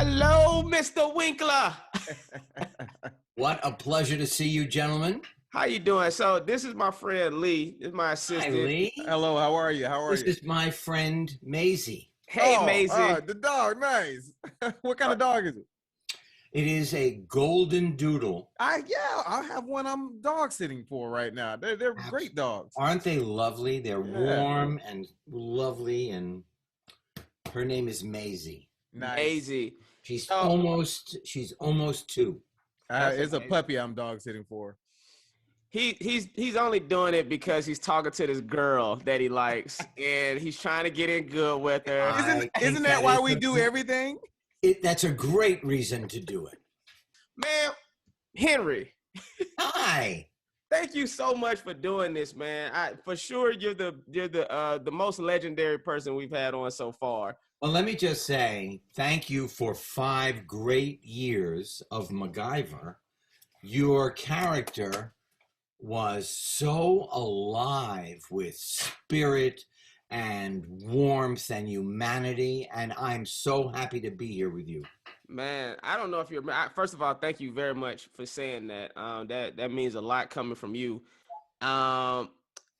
Hello, Mr. Winkler. What a pleasure to see you, gentlemen. How you doing? So this is my friend Lee. This is my Hi, assistant. Lee. Hello, how are you? This is my friend, Maisie. Hey, Maisie. The dog, nice. What kind of dog is it? It is a golden doodle. I have one I'm dog sitting for right now. They're great dogs. Aren't they lovely? They're warm and lovely, and her name is Maisie. Nice. Maisie. She's almost 2. It's a puppy I'm dog sitting for. He's only doing it because he's talking to this girl that he likes, and he's trying to get in good with her. Isn't that why we do everything? That's a great reason to do it. Man, Henry. Hi. Thank you so much for doing this, man. For sure you're the most legendary person we've had on so far. Well, let me just say thank you for 5 great years of MacGyver. Your character was so alive with spirit and warmth and humanity, and I'm so happy to be here with you. Man, I don't know if you're. First of all, thank you very much for saying that. That means a lot coming from you.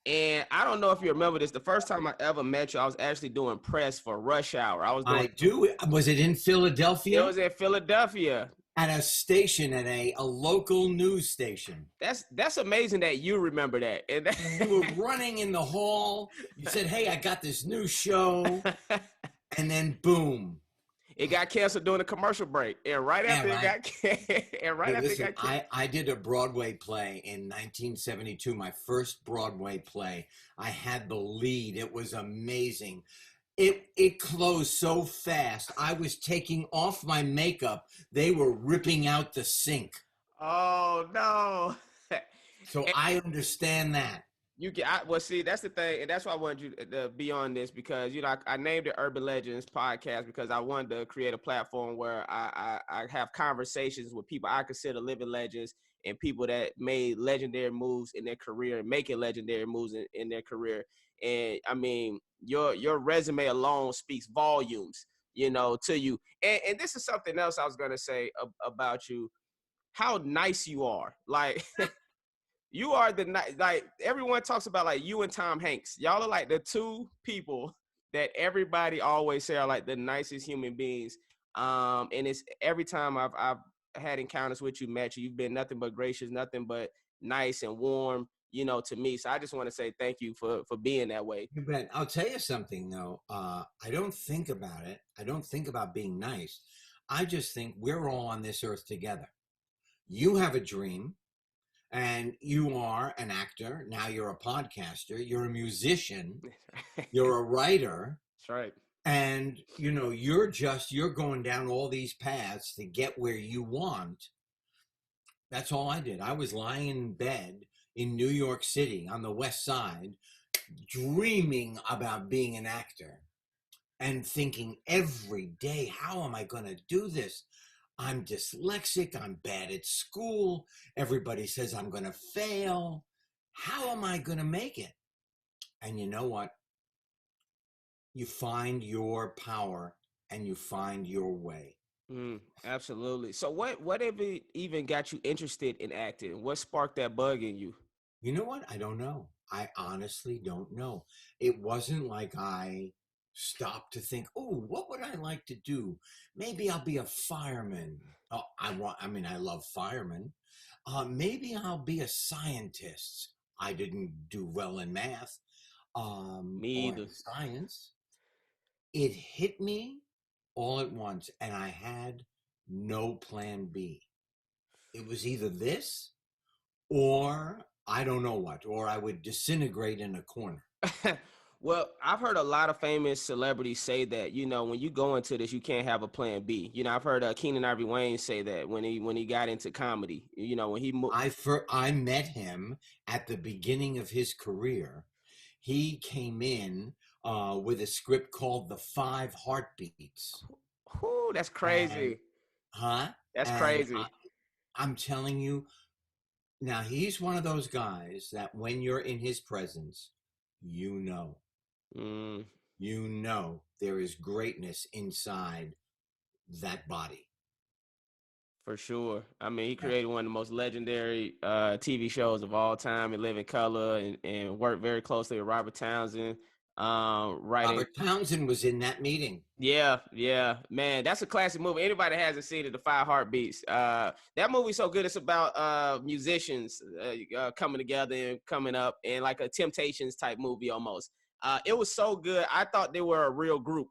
And I don't know if you remember this. The first time I ever met you, I was actually doing press for Rush Hour. I do. Was it in Philadelphia? It was in Philadelphia. At a station, at a local news station. That's amazing that you remember that. And you were running in the hall. You said, "Hey, I got this new show," and then boom, it got canceled during the commercial break. And right after it got canceled, I did a Broadway play in 1972. My first Broadway play. I had the lead. It was amazing. It closed so fast. I was taking off my makeup. They were ripping out the sink. Oh no! So I understand that. Well, see, that's the thing, and that's why I wanted you to be on this, because I named it Urban Legendz podcast because I wanted to create a platform where I have conversations with people I consider living legends and people that made legendary moves in their career and making legendary moves in their career. And I mean, your resume alone speaks volumes, to you. And this is something else I was gonna say about you, how nice you are. Like, you are like everyone talks about, like you and Tom Hanks. Y'all are like the two people that everybody always say are like the nicest human beings. And it's every time I've had encounters with you, met you, you've been nothing but gracious, nothing but nice and warm, to me. So I just want to say thank you for being that way. But I'll tell you something though. I don't think about it. I don't think about being nice. I just think we're all on this earth together. You have a dream, and you are an actor. Now you're a podcaster. You're a musician. You're a writer. That's right. And, you're going down all these paths to get where you want. That's all I did. I was lying in bed in New York City on the West Side, dreaming about being an actor and thinking every day, how am I going to do this? I'm dyslexic. I'm bad at school. Everybody says I'm going to fail. How am I going to make it? And you know what? You find your power and you find your way. Absolutely. So what even got you interested in acting? What sparked that bug in you? You know what? I don't know. I honestly don't know. It wasn't like I stopped to think, oh, what would I like to do? Maybe I'll be a fireman. Oh, I love firemen. Maybe I'll be a scientist. I didn't do well in math. Me either. Science. It hit me all at once, and I had no plan B. It was either this or I don't know what, or I would disintegrate in a corner. Well, I've heard a lot of famous celebrities say that, when you go into this, you can't have a plan B. I've heard Keenan Ivory Wayans say that when he got into comedy, when he moved. I met him at the beginning of his career. He came in with a script called The 5 Heartbeats. Ooh, that's crazy. That's crazy. I'm telling you, now he's one of those guys that when you're in his presence, there is greatness inside that body. For sure. I mean, he created one of the most legendary TV shows of all time, in Living Color, and worked very closely with Robert Townsend. Writing. Robert Townsend was in that meeting. Yeah, man, that's a classic movie. Anybody that hasn't seen it, The Five Heartbeats. That movie's so good. It's about musicians coming together and coming up, and like a Temptations type movie almost. It was so good. I thought they were a real group.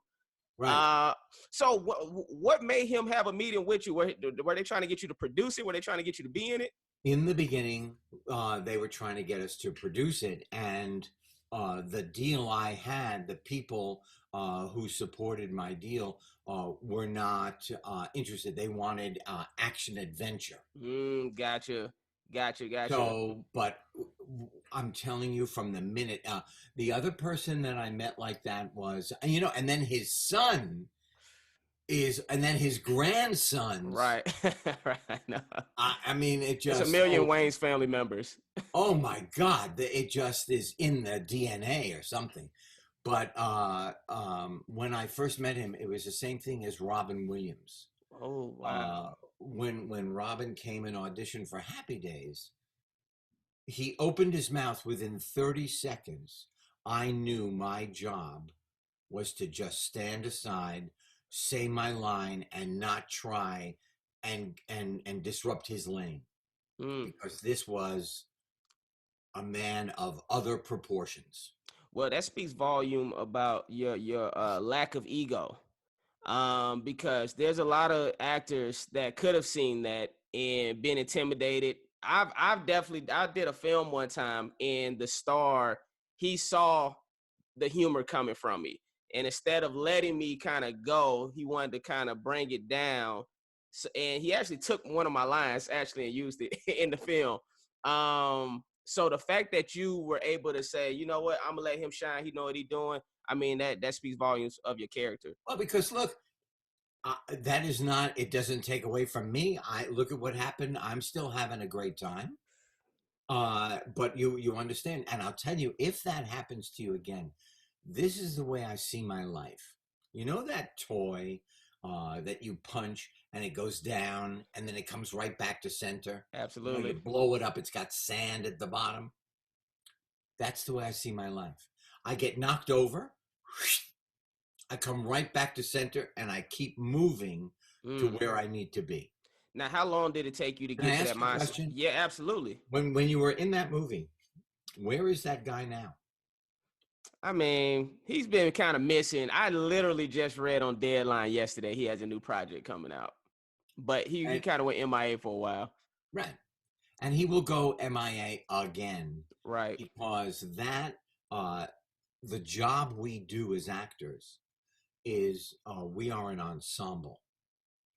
Right. So what made him have a meeting with you? Were they trying to get you to produce it? Were they trying to get you to be in it? In the beginning, they were trying to get us to produce it, and the deal I had, the people who supported my deal were not interested. They wanted action adventure. Gotcha. So, but I'm telling you, from the minute the other person that I met like that was, and then his son and then his grandsons. Right. Right. No. I mean, it just. It's a million Wayne's family members. Oh my God! It just is in the DNA or something. But when I first met him, it was the same thing as Robin Williams. Oh wow! When Robin came and auditioned for Happy Days, he opened his mouth within 30 seconds. I knew my job was to just stand aside, say my line, and not try and disrupt his lane, because this was a man of other proportions. Well, that speaks volume about your lack of ego, because there's a lot of actors that could have seen that and been intimidated. I did a film one time, and the star, he saw the humor coming from me, and instead of letting me kind of go, he wanted to kind of bring it down. So, and he actually took one of my lines actually and used it in the film. So the fact that you were able to say, you know what, I'm gonna let him shine. He know what he's doing. I mean, that speaks volumes of your character. Well, because look, that is not. It doesn't take away from me. I look at what happened. I'm still having a great time. But you understand, and I'll tell you, if that happens to you again, this is the way I see my life. You know that toy that you punch and it goes down and then it comes right back to center? Absolutely. You blow it up, it's got sand at the bottom. That's the way I see my life. I get knocked over, I come right back to center, and I keep moving to where I need to be. Now, how long did it take you to get to that mindset? Yeah, absolutely. When you were in that movie, where is that guy now? I mean, he's been kind of missing. I literally just read on Deadline yesterday he has a new project coming out, but he kind of went MIA for a while. Right. And he will go MIA again. Right. Because that, the job we do as actors is we are an ensemble.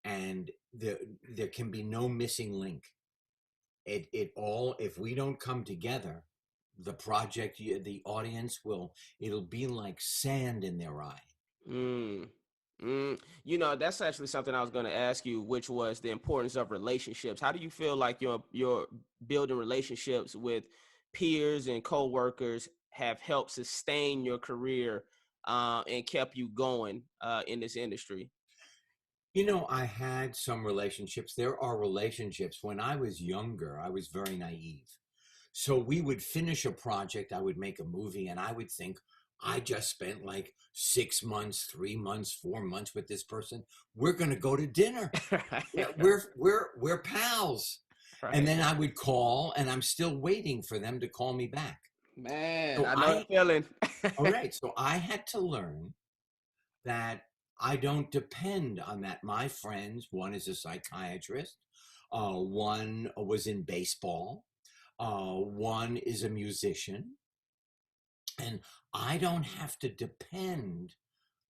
And there can be no missing link. It all, if we don't come together, the project, the audience it'll be like sand in their eye. You know, that's actually something I was going to ask you, which was the importance of relationships. How do you feel like your building relationships with peers and coworkers have helped sustain your career and kept you going in this industry? You know, I had some relationships. There are relationships. When I was younger, I was very naive. So we would finish a project, I would make a movie, and I would think, I just spent like 6 months, 3 months, 4 months with this person. We're going to go to dinner. Yeah, we're pals. Right. And then I would call, and I'm still waiting for them to call me back. Man, so I know the feeling. All right. So I had to learn that I don't depend on that. My friends, one is a psychiatrist, one was in baseball, one is a musician, and I don't have to depend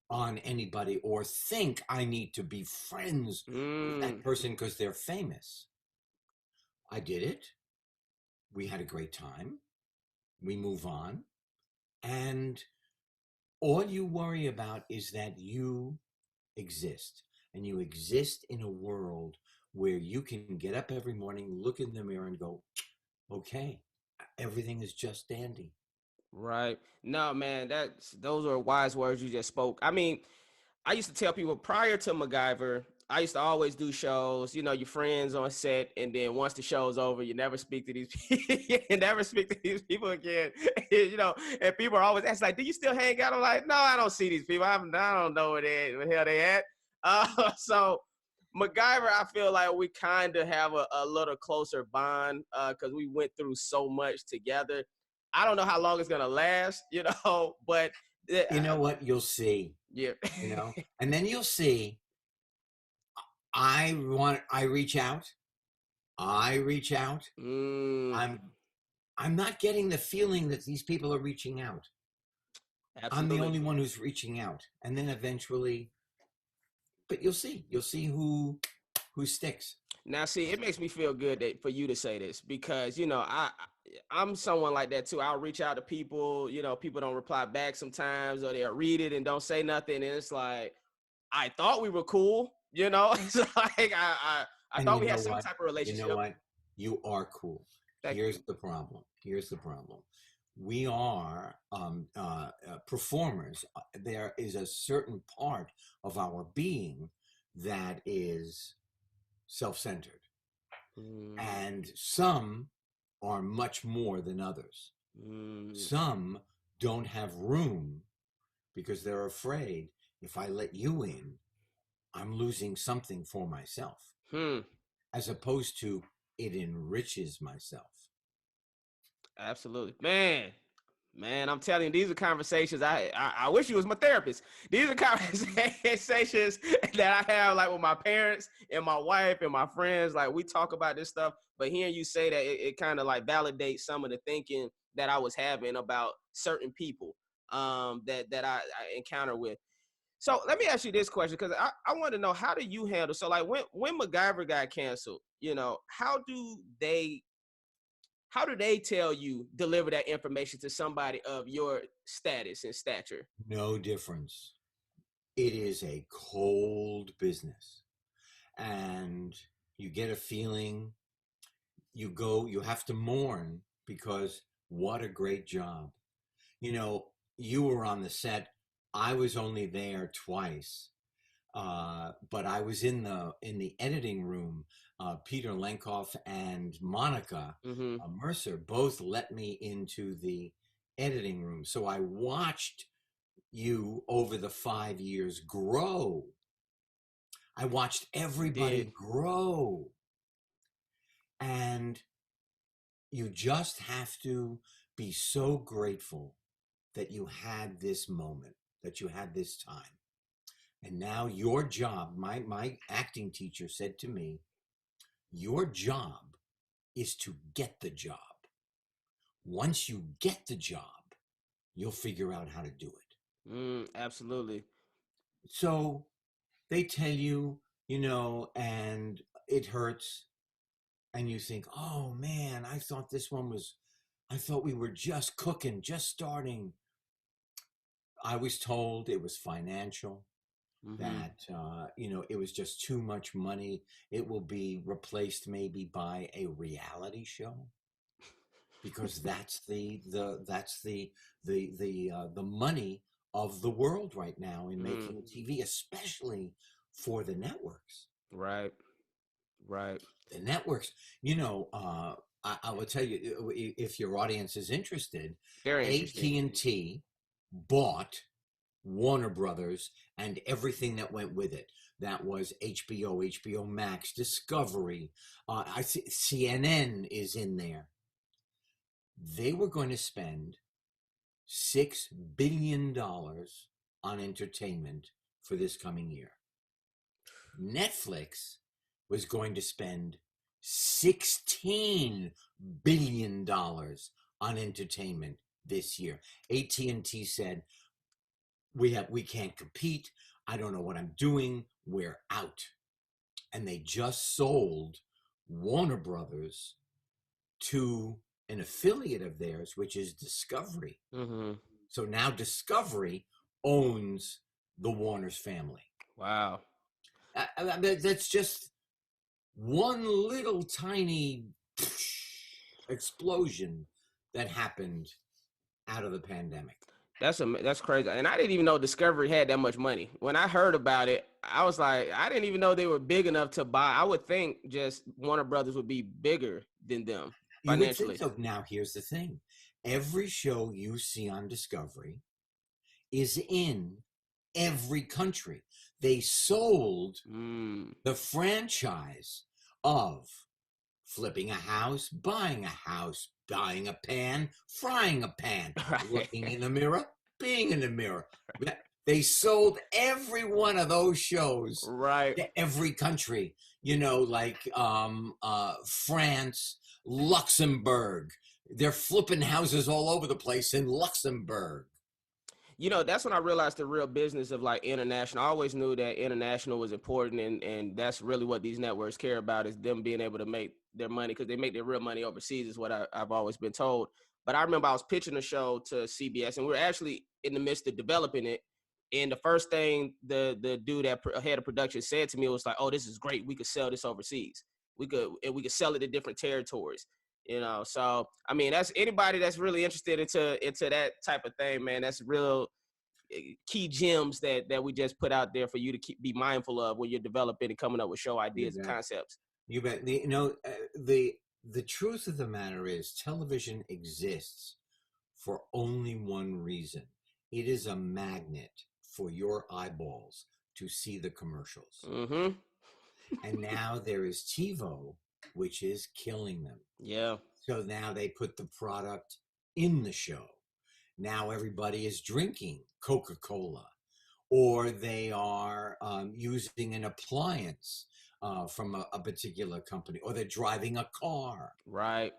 on anybody or think I need to be friends with that person because they're famous. I did it. We had a great time. We move on. And all you worry about is that you exist. And you exist in a world where you can get up every morning, look in the mirror and go, okay, everything is just dandy. Right. No, man, those are wise words you just spoke. I mean, I used to tell people prior to MacGyver, I used to always do shows, you know, your friends on set, and then once the show's over, you never speak to these people, you never speak to these people again, you know. And people are always asking, like, "Do you still hang out?" I'm like, "No, I don't see these people. I don't know where the hell they at." So MacGyver, I feel like we kind of have a little closer bond because we went through so much together. I don't know how long it's gonna last, you know, but You know what? You'll see. yeah. You know, and then you'll see. I reach out. I reach out. Mm, I'm not getting the feeling that these people are reaching out. I'm the absolutely. only one who's reaching out. And then eventually, but you'll see. You'll see who sticks. Now, see, it makes me feel good that for you to say this because you know I'm someone like that too. I'll reach out to people. You know, people don't reply back sometimes, or they'll read it and don't say nothing, and it's like I thought we were cool. You know, it's like I And thought you we had know some what? type of You relationship. know what? You are cool. Thank Here's you. the problem. Here's the problem. We are performers. There is a certain part of our being that is self-centered, Mm, and some are much more than others. mm, Some don't have room because they're afraid if I let you in, I'm losing something for myself, hmm. as opposed to it enriches myself. Absolutely, man. Man, I'm telling you, these are conversations. I wish you was my therapist. These are conversations that I have like with my parents and my wife and my friends. Like we talk about this stuff, but hearing you say that it kind of like validates some of the thinking that I was having about certain people that I encounter with. So let me ask you this question because I want to know, how do you handle, so like when MacGyver got canceled, you know, how do they tell you, deliver that information to somebody of your status and stature? No difference. It is a cold business. And you get a feeling, you have to mourn because what a great job. You know, you were on the set. I was only there twice. But I was in the editing room. Peter Lenkoff and Monica Mm-hmm. Mercer both let me into the editing room, so I watched you over the 5 years grow. I watched You did. everybody grow, and you just have to be so grateful that you had this moment, that you had this time. And now your job, my acting teacher said to me, your job is to get the job. Once you get the job, you'll figure out how to do it. Absolutely. So they tell you, and it hurts. And you think, oh man, I thought we were just cooking, just starting. I was told it was financial, Mm-hmm. that it was just too much money. It will be replaced maybe by a reality show, because that's the money of the world right now in Mm. making TV, especially for the networks. Right. Right. The networks, I will tell you, if your audience is interested, Very interesting. AT&T bought Warner Brothers and everything that went with it. That was HBO, HBO Max, Discovery. I see CNN is in there. They were going to spend $6 billion on entertainment for this coming year. Netflix was going to spend $16 billion on entertainment this year. AT&T said, we can't compete. I don't know what I'm doing. We're out. And they just sold Warner Brothers to an affiliate of theirs, which is Discovery. Mm-hmm. So now Discovery owns the Warner's family. Wow. That's just one little tiny explosion that happened out of the pandemic. That's crazy. And I didn't even know Discovery had that much money. When I heard about it, I was like, I didn't even know they were big enough to buy. I would think just Warner Brothers would be bigger than them You would think financially. so. Now, here's the thing. Every show you see on Discovery is in every country. They sold the franchise of flipping a house, buying a house, buying a pan, frying a pan, Right. looking in the mirror, being in the mirror. They sold every one of those shows Right. to every country, like France, Luxembourg. They're flipping houses all over the place in Luxembourg. That's when I realized the real business of like international. I always knew that international was important, and that's really what these networks care about, is them being able to make their money, because they make their real money overseas, is what I've always been told. But I remember I was pitching a show to CBS, and we were actually in the midst of developing it. And the first thing the dude that head of production said to me was like, "Oh, this is great. We could sell this overseas. We could sell it to different territories." So I mean, that's anybody that's really interested into that type of thing, man. That's real key gems that we just put out there for you to be mindful of when you're developing and coming up with show ideas and concepts. You bet. The truth of the matter is, television exists for only one reason. It is a magnet for your eyeballs to see the commercials. Mm-hmm. And now there is TiVo, which is killing them. Yeah. So now they put the product in the show. Now everybody is drinking Coca-Cola, or they are using an appliance from a particular company, or they're driving a car. Right.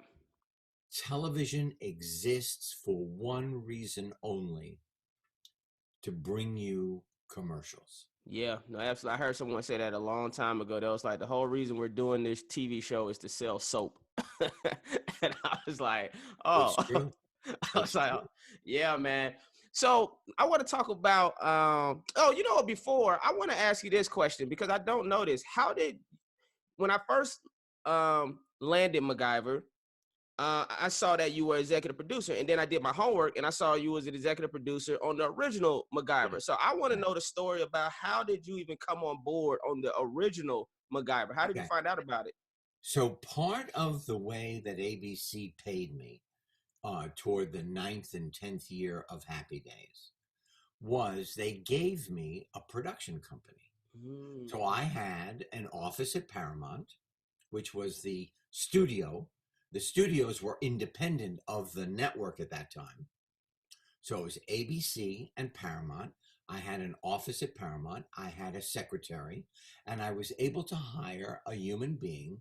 Television exists for one reason only: to bring you commercials. Yeah, no, absolutely. I heard someone say that a long time ago. That was like, the whole reason we're doing this TV show is to sell soap. And I was like, oh, It's true. I was like, oh, yeah, man. So I want to talk about, before I want to ask you this question, because I don't know this. When I first landed MacGyver, I saw that you were executive producer, and then I did my homework and I saw you was an executive producer on the original MacGyver. Yeah. So I want to know the story about, how did you even come on board on the original MacGyver? How did you find out about it? So part of the way that ABC paid me toward the 9th and 10th year of Happy Days was they gave me a production company. So I had an office at Paramount, which was the studio. The studios were independent of the network at that time. So it was ABC and Paramount. I had an office at Paramount. I had a secretary, and I was able to hire a human being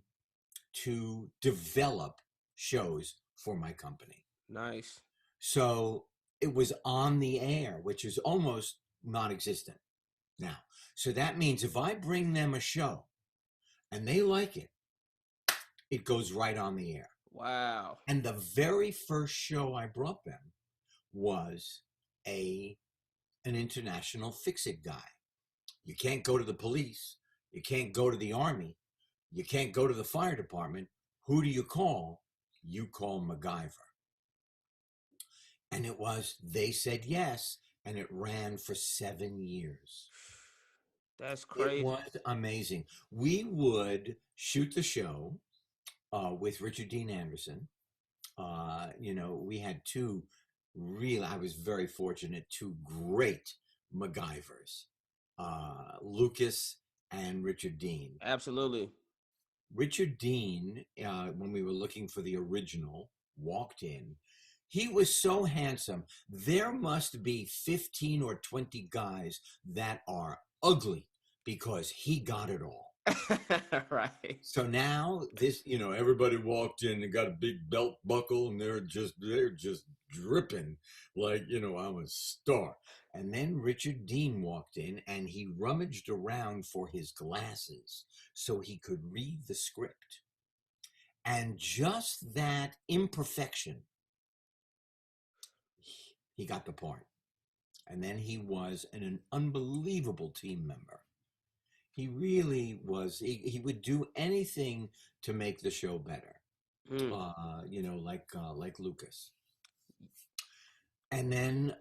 to develop shows for my company. Nice. So it was on the air, which is almost non-existent now. So that means if I bring them a show and they like it, it goes right on the air. Wow. And the very first show I brought them was an international fix-it guy. You can't go to the police. You can't go to the army. You can't go to the fire department. Who do you call? You call MacGyver. And they said yes, and it ran for 7 years. That's crazy. It was amazing. We would shoot the show with Richard Dean Anderson. We had I was very fortunate, two great MacGyvers, Lucas and Richard Dean. Absolutely. Richard Dean, when we were looking for the original, walked in. He was so handsome. There must be 15 or 20 guys that are ugly, because he got it all. Right. So now everybody walked in and got a big belt buckle, and they're just dripping like, I'm a star. And then Richard Dean walked in, and he rummaged around for his glasses so he could read the script. And just that imperfection, he got the part. And then he was an unbelievable team member. He really was. He would do anything to make the show better. Like Lucas. And then,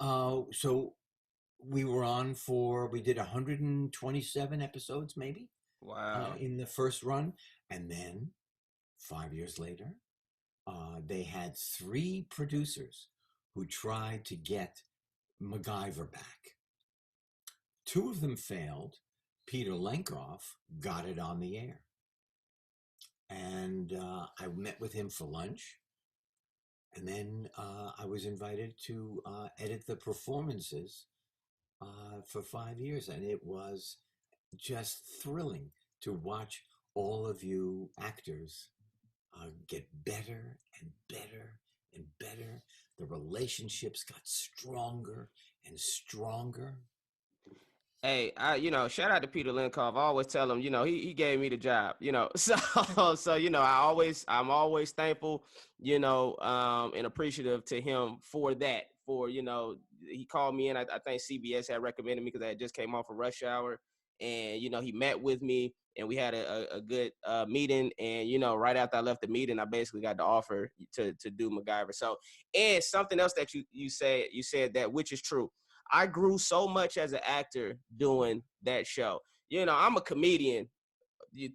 so we did 127 episodes, maybe, Wow. in the first run. And then 5 years later, they had 3 producers who tried to get MacGyver back. 2 of them failed. Peter Lenkoff got it on the air. And I met with him for lunch. And then I was invited to edit the performances for 5 years. And it was just thrilling to watch all of you actors get better and better and better. The relationships got stronger and stronger. Hey, shout out to Peter Linkoff. I always tell him, he gave me the job, so I'm always thankful, and appreciative to him for that. He called me in. I think CBS had recommended me because I just came off a Rush Hour, and he met with me, and we had a good meeting. And right after I left the meeting, I basically got the offer to do MacGyver. So, and something else that you said that, which is true. I grew so much as an actor doing that show. I'm a comedian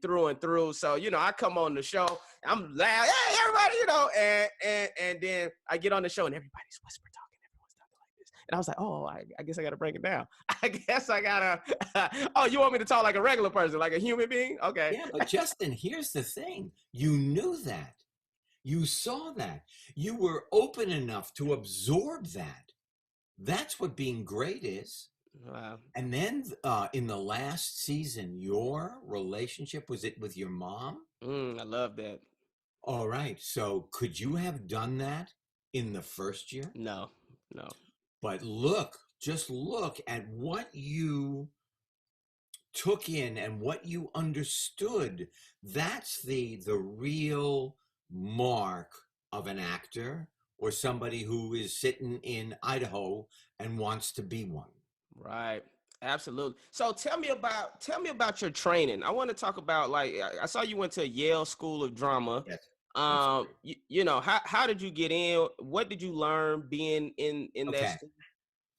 through and through. So, I come on the show, I'm loud, hey, everybody, and then I get on the show and everybody's whisper talking. Everyone's talking like this. And I was like, oh, I guess I got to break it down. I guess I got to, oh, you want me to talk like a regular person, like a human being? Okay. Yeah, but Justin, here's the thing. You knew that. You saw that. You were open enough to absorb that. That's what being great is. Wow. And then in the last season, your relationship, was it with your mom? I love that. All right. So could you have done that in the first year? No. But just look at what you took in and what you understood. That's the real mark of an actor or somebody who is sitting in Idaho and wants to be one. Right. Absolutely. So tell me about your training. I want to talk about, like, I saw you went to Yale School of Drama. Yes. How did you get in? What did you learn being in that school?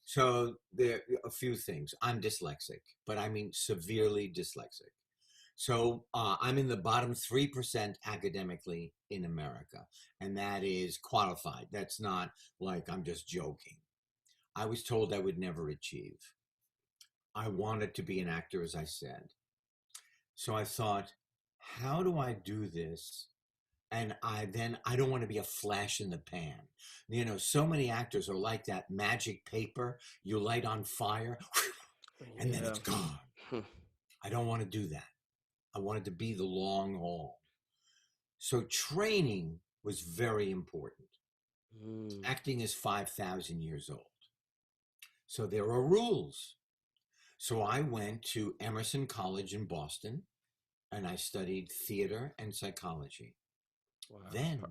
So there are a few things. I'm dyslexic, but I mean severely dyslexic. So I'm in the bottom 3% academically in America, and that is qualified. That's not like I'm just joking. I was told I would never achieve. I wanted to be an actor, as I said. So I thought, how do I do this? And I don't want to be a flash in the pan. So many actors are like that magic paper you light on fire and then it's gone. I don't want to do that. I wanted to be the long haul. So training was very important. Acting is 5,000 years old. So there are rules. So I went to Emerson College in Boston and I studied theater and psychology. Wow. Then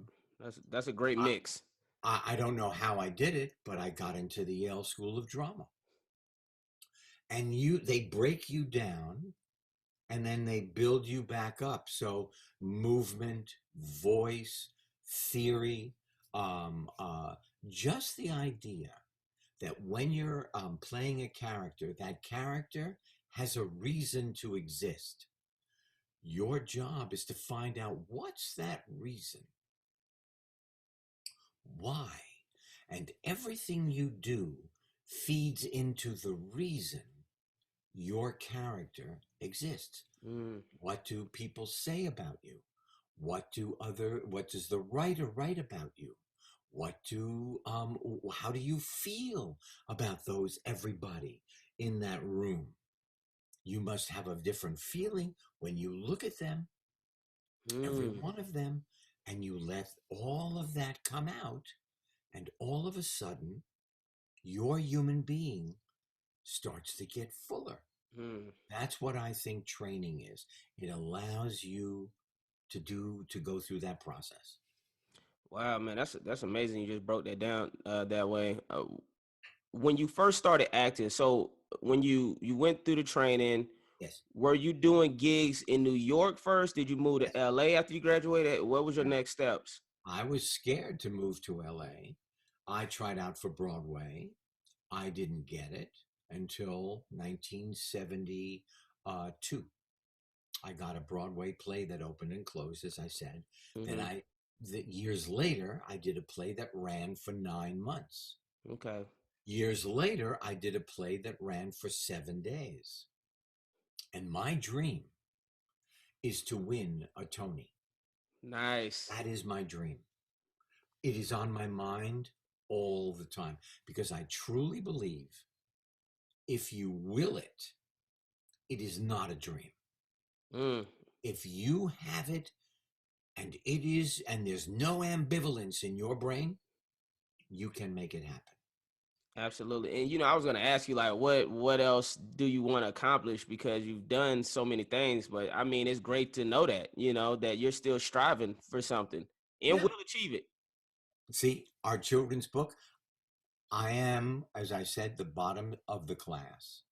that's a great mix. I don't know how I did it, but I got into the Yale School of Drama. And they break you down and then they build you back up. So movement, voice, theory, just the idea that when you're playing a character, that character has a reason to exist. Your job is to find out what's that reason. Why? And everything you do feeds into the reason your character exists. What do people say about you? What does the writer write about you? How do you feel about everybody in that room? You must have a different feeling when you look at them, every one of them, and you let all of that come out, and all of a sudden, your human being starts to get fuller. That's what I think training is. It allows you to go through that process. Wow, man, that's amazing. You just broke that down that way. When you first started acting, so when you went through the training, yes, were you doing gigs in New York first? Did you move to LA after you graduated? What was your next steps? I was scared to move to LA. I tried out for Broadway. I didn't get it until 1972. I got a Broadway play that opened and closed, as I said. Then Mm-hmm. years later, I did a play that ran for 9 months. Okay. Years later, I did a play that ran for 7 days. And my dream is to win a Tony. Nice. That is my dream. It is on my mind all the time because I truly believe if you will it, it is not a dream. Mm. If you have it and it is, and there's no ambivalence in your brain, you can make it happen. Absolutely. And I was gonna ask you like what else do you want to accomplish because you've done so many things, but I mean it's great to know that, that you're still striving for something and Yeah. will achieve it. See, our children's book, I am, as I said, the bottom of the class.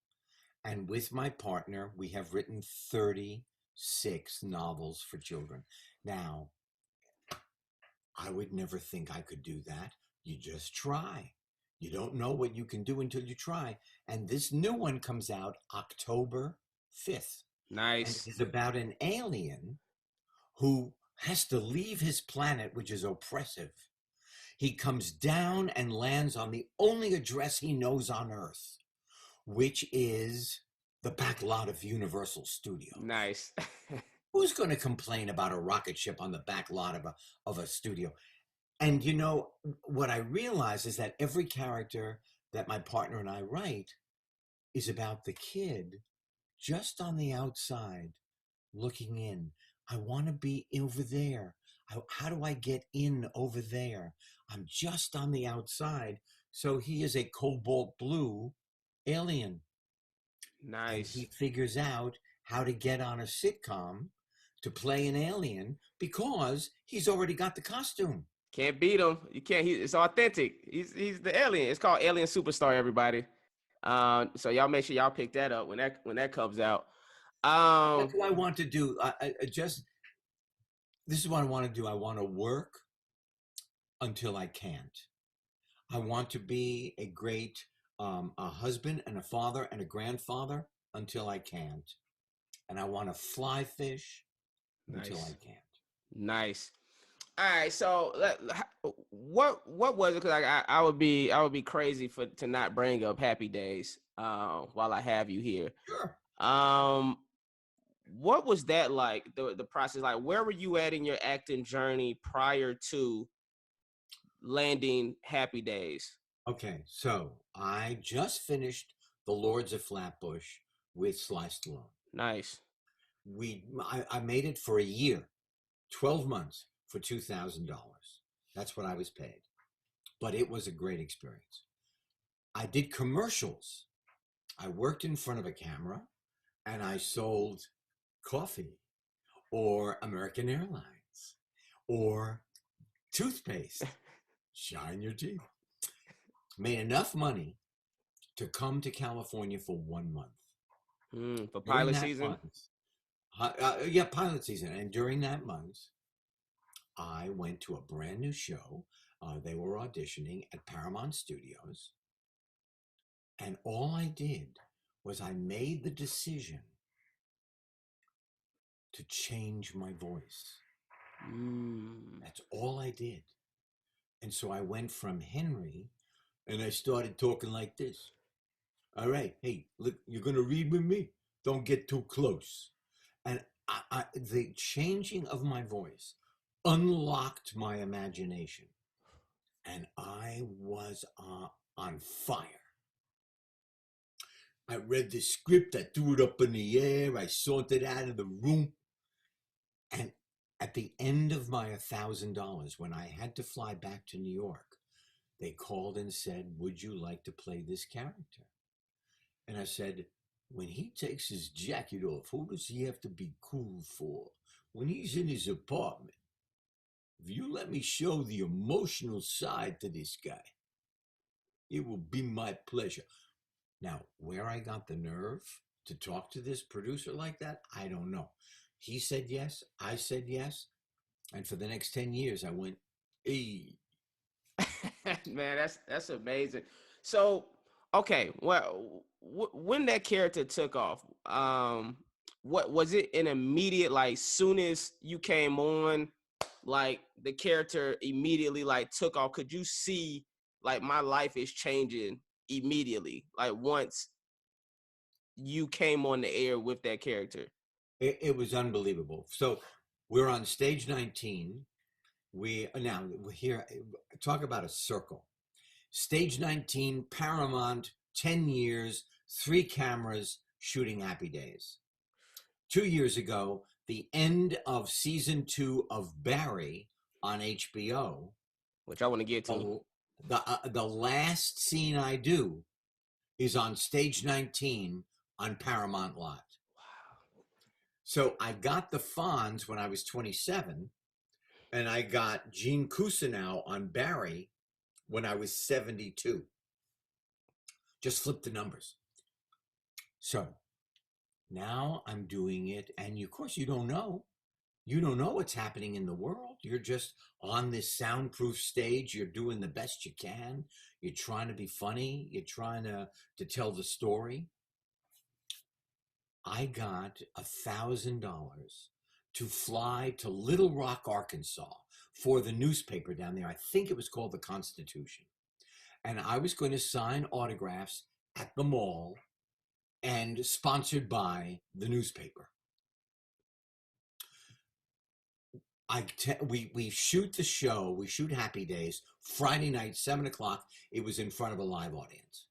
And with my partner, we have written 36 novels for children. Now, I would never think I could do that. You just try. You don't know what you can do until you try. And this new one comes out October 5th. And Nice. it is about an alien who has to leave his planet, which is oppressive. He comes down and lands on the only address he knows on Earth, which is the back lot of Universal Studios. Nice. Who's going to complain about a rocket ship on the back lot of a studio? And what I realize is that every character that my partner and I write is about the kid just on the outside looking in. I want to be over there. How do I get in over there? I'm just on the outside. So he is a cobalt blue alien. And Nice. he figures out how to get on a sitcom to play an alien because he's already got the costume. Can't beat him. You can't. It's authentic. He's the alien. It's called Alien Superstar. Everybody. So y'all make sure y'all pick that up when that comes out. That's what I want to do. This is what I want to do. I want to work until I can't. I want to be a great a husband and a father and a grandfather until I can't. And I want to fly fish until I can't. Nice. All right, so what was it? Because I would be crazy to not bring up Happy Days while I have you here. Sure. What was that like? The process, like, where were you at in your acting journey prior to landing Happy Days? Okay, so I just finished The Lords of Flatbush with Sly Stallone. Nice. I made it for a year, 12 months for $2,000. That's what I was paid. But it was a great experience. I did commercials. I worked in front of a camera and I sold coffee or American Airlines or toothpaste. Shine your teeth. Made enough money to come to California for 1 month. For pilot season? Yeah, pilot season. And during that month, I went to a brand new show. They were auditioning at Paramount Studios. And all I did was I made the decision to change my voice. That's all I did. And so I went from Henry and I started talking like this. All right, hey, look, you're going to read with me? Don't get too close. And the changing of my voice unlocked my imagination. And I was on fire. I read the script, I threw it up in the air, I sauntered out of the room. And at the end of my $1,000, when I had to fly back to New York, they called and said, would you like to play this character? And I said, when he takes his jacket off, who does he have to be cool for? When he's in his apartment, if you let me show the emotional side to this guy, it will be my pleasure. Now, where I got the nerve to talk to this producer like that, I don't know. He said yes, I said yes, and for the next 10 years, I went, hey. Man, that's amazing. So, okay, well, when that character took off, what was it an immediate, like, soon as you came on, like the character immediately like took off? Could you see like my life is changing immediately, like once you came on the air with that character? It was unbelievable. So we're on stage 19. We're here. Talk about a circle. Stage 19, Paramount, 10 years, 3 cameras, shooting Happy Days. 2 years ago, the end of season 2 of Barry on HBO, Which I want to get to. the last scene I do is on stage 19 on Paramount Lot. Wow. So I got the Fonz when I was 27, and I got Gene Cousineau on Barry when I was 72. Just flip the numbers. So now I'm doing it, and of course you don't know. You don't know what's happening in the world. You're just on this soundproof stage. You're doing the best you can. You're trying to be funny. You're trying to tell the story. I got $1,000 to fly to Little Rock, Arkansas for the newspaper down there. I think it was called the Constitution. And I was going to sign autographs at the mall and sponsored by the newspaper. We shoot the show, we shoot Happy Days, Friday night, 7 o'clock. It was in front of a live audience.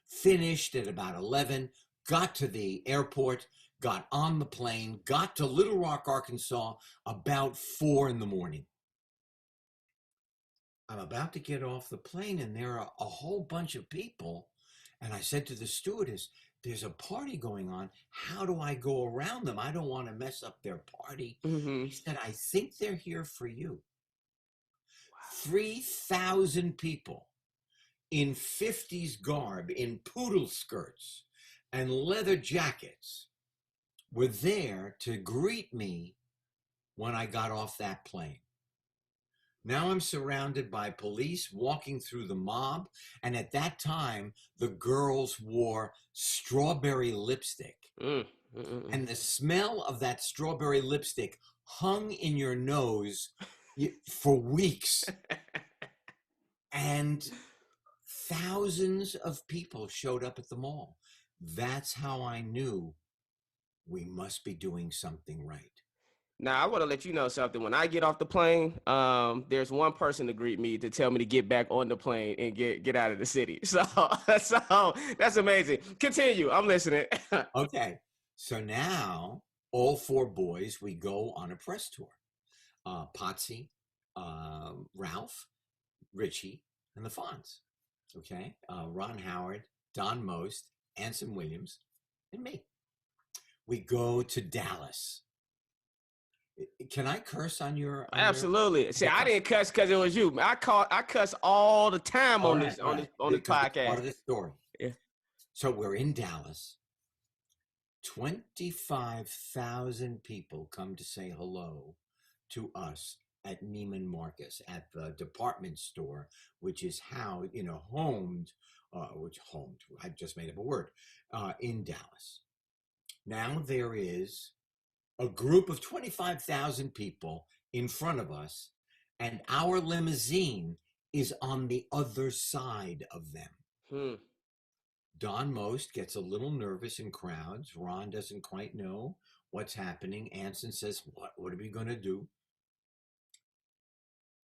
Finished at about 11, got to the airport, got on the plane, got to Little Rock, Arkansas about 4 in the morning. I'm about to get off the plane, and there are a whole bunch of people. And I said to the stewardess, there's a party going on. How do I go around them? I don't want to mess up their party. Mm-hmm. He said, I think they're here for you. Wow. 3,000 people in 50s garb, in poodle skirts and leather jackets were there to greet me when I got off that plane. Now I'm surrounded by police walking through the mob. And at that time, the girls wore strawberry lipstick. And the smell of that strawberry lipstick hung in your nose for weeks. And thousands of people showed up at the mall. That's how I knew we must be doing something right. Now, I want to let you know something. When I get off the plane, there's one person to greet me to tell me to get back on the plane and get out of the city. So that's amazing. Continue. I'm listening. Okay. So now, all 4 boys, we go on a press tour. Potsy, Ralph, Richie, and the Fonz. Okay. Ron Howard, Don Most, Anson Williams, and me. We go to Dallas. Can I curse on your? Absolutely. See, I didn't cuss because it was you. I cuss all the time on this podcast. Part of the story. Yeah. So we're in Dallas. 25,000 people come to say hello to us at Neiman Marcus, at the department store, which is how, homed, I just made up a word, in Dallas. Now there is a group of 25,000 people in front of us, and our limousine is on the other side of them. Don Most gets a little nervous in crowds. Ron doesn't quite know what's happening. Anson says, what are we going to do?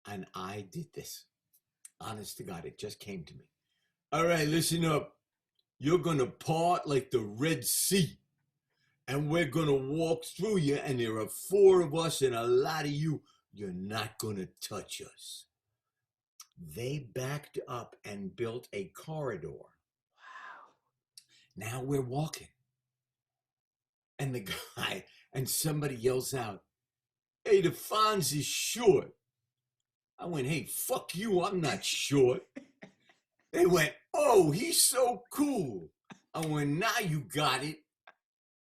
And I did this. Honest to God, it just came to me. All right, listen up. You're going to part like the Red Sea. And we're going to walk through you, and there are 4 of us and a lot of you. You're not going to touch us. They backed up and built a corridor. Wow. Now we're walking. And the guy, and somebody yells out, hey, the Fonz is short. I went, hey, fuck you, I'm not short. They went, oh, he's so cool. I went, now you got it.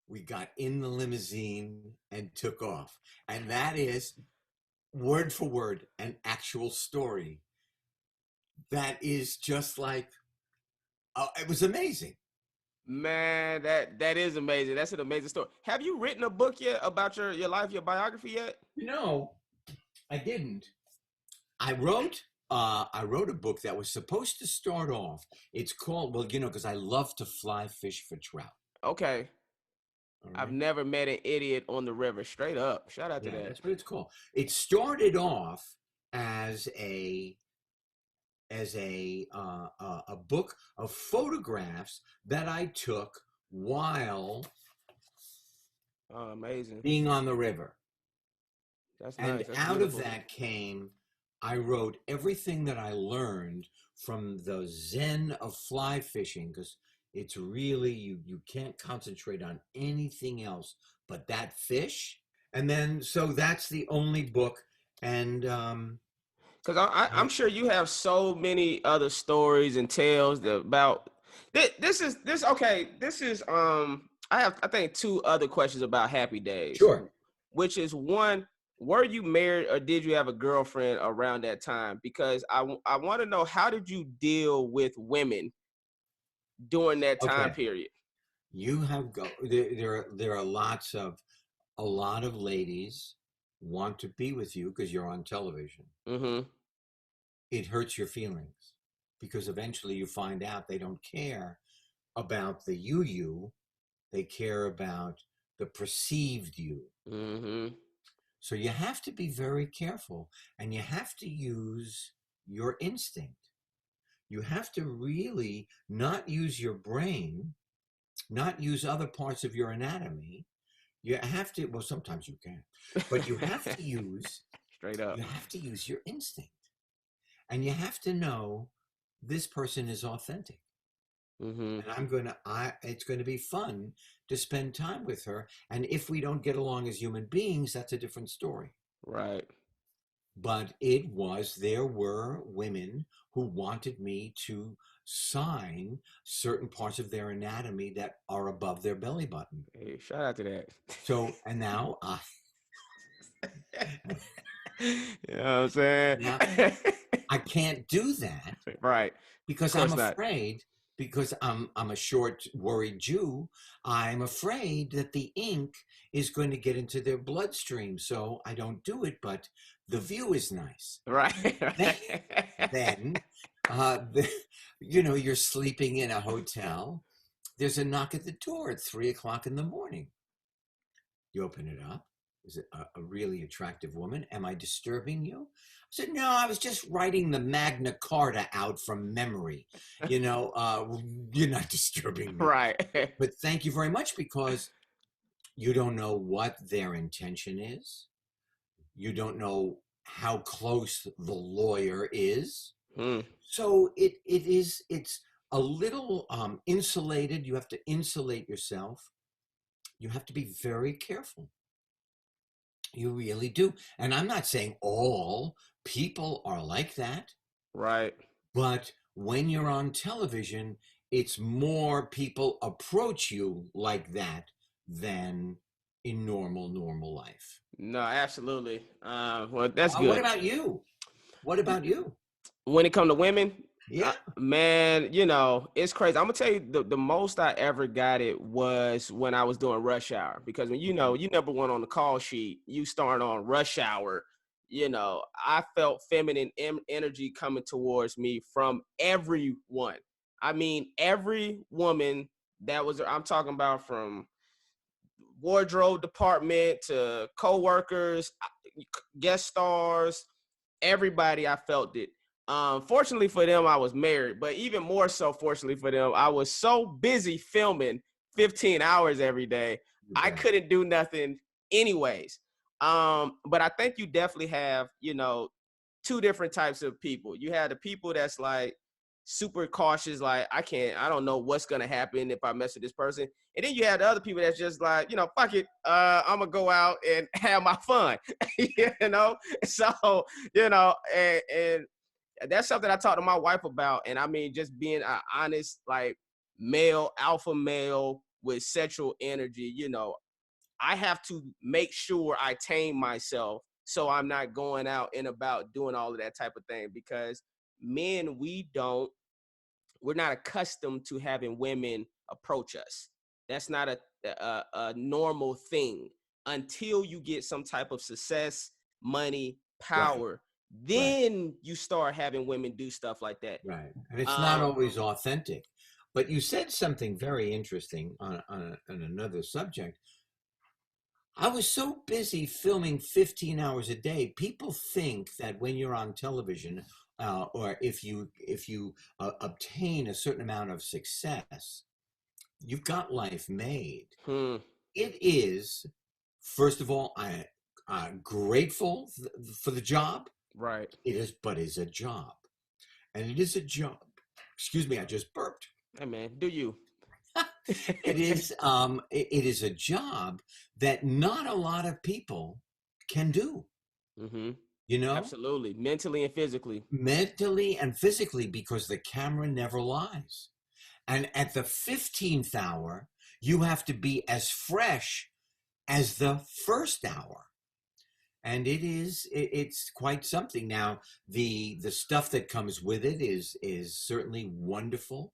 We got in the limousine and took off. And that is, word for word, an actual story. that is just like, it was amazing. Man, that is amazing. That's an amazing story. Have you written a book yet about your life, your biography yet? No, I didn't. I wrote a book that was supposed to start off. It's called, well, because I love to fly fish for trout. Okay. All I've right. never met an idiot on the river. Straight up. Shout out to Yeah, that. that's what it's called. It started off as a book of photographs that I took while Oh, amazing. being on the river. That's And nice. That's out of beautiful. that came, I wrote everything that I learned from the zen of fly fishing, because it's really, you can't concentrate on anything else but that fish. And then, so that's the only book. And Because I'm sure you have so many other stories and tales about this. Okay. This is I think two other questions about Happy Days, sure. which is one, were you married or did you have a girlfriend around that time? Because I want to know, how did you deal with women during that time Okay. period? You have there are a lot of ladies want to be with you because you're on television. Mm-hmm. It hurts your feelings because eventually you find out they don't care about the you, they care about the perceived you. Mm-hmm. So you have to be very careful, and you have to use your instinct. You have to really not use your brain, not use other parts of your anatomy. You have to, well, sometimes you can, but you have to use Straight up. your instinct. And you have to know this person is authentic. Mm-hmm. And it's going to be fun to spend time with her. And if we don't get along as human beings, that's a different story. Right. But there were women who wanted me to sign certain parts of their anatomy that are above their belly button. Hey, shout out to that. So, and now You know what I'm saying? now I can't do that Right. because Of course I'm not. afraid, because I'm a short, worried Jew. I'm afraid that the ink is going to get into their bloodstream. So I don't do it, but the view is nice. Right. Then, uh, the, you're sleeping in a hotel. There's a knock at the door at 3:00 in the morning. You open it up. Is it a really attractive woman? Am I disturbing you? I said, no, I was just writing the Magna Carta out from memory. You're not disturbing me. Right. But thank you very much, because you don't know what their intention is. You don't know how close the lawyer is. Hmm. So it's a little insulated. You have to insulate yourself. You have to be very careful. You really do. And I'm not saying all people are like that, Right. but when you're on television, it's more people approach you like that than in normal life. No, absolutely. Well, that's What good. about you? What about you? When it comes to women, Yeah. man, it's crazy. I'm gonna tell you, the most I ever got it was when I was doing Rush Hour, because when you number one on the call sheet, you start on Rush Hour. I felt feminine energy coming towards me from everyone. I mean, every woman I'm talking about, from wardrobe department to co-workers, guest stars, everybody. I felt it. Fortunately for them, I was married, but even more so, fortunately for them, I was so busy filming 15 hours every day, I couldn't do nothing anyways. But I think you definitely have, two different types of people. You have the people that's like super cautious, like I don't know what's gonna happen if I mess with this person. And then you have the other people that's just like, fuck it, I'm gonna go out and have my fun. So, and that's something I talked to my wife about. And I mean, just being an honest, like, alpha male with sexual energy, I have to make sure I tame myself so I'm not going out and about doing all of that type of thing. Because, men, we're not accustomed to having women approach us. That's not a normal thing until you get some type of success, money, Right. power. Then you start having women do stuff like that. Right. And it's not always authentic. But you said something very interesting on another subject. I was so busy filming 15 hours a day. People think that when you're on television, or if you obtain a certain amount of success, you've got life made. It is, first of all, I'm grateful for the job. Right. It is, but it's a job, and it is a job. Excuse me, I just burped. Hey man, do you? It is. It is a job that not a lot of people can do. Mm-hmm. You know, Absolutely, mentally and physically. Mentally and physically, because the camera never lies. And at the 15th hour, you have to be as fresh as the first hour. And it's quite something. Now, the stuff that comes with it is certainly wonderful.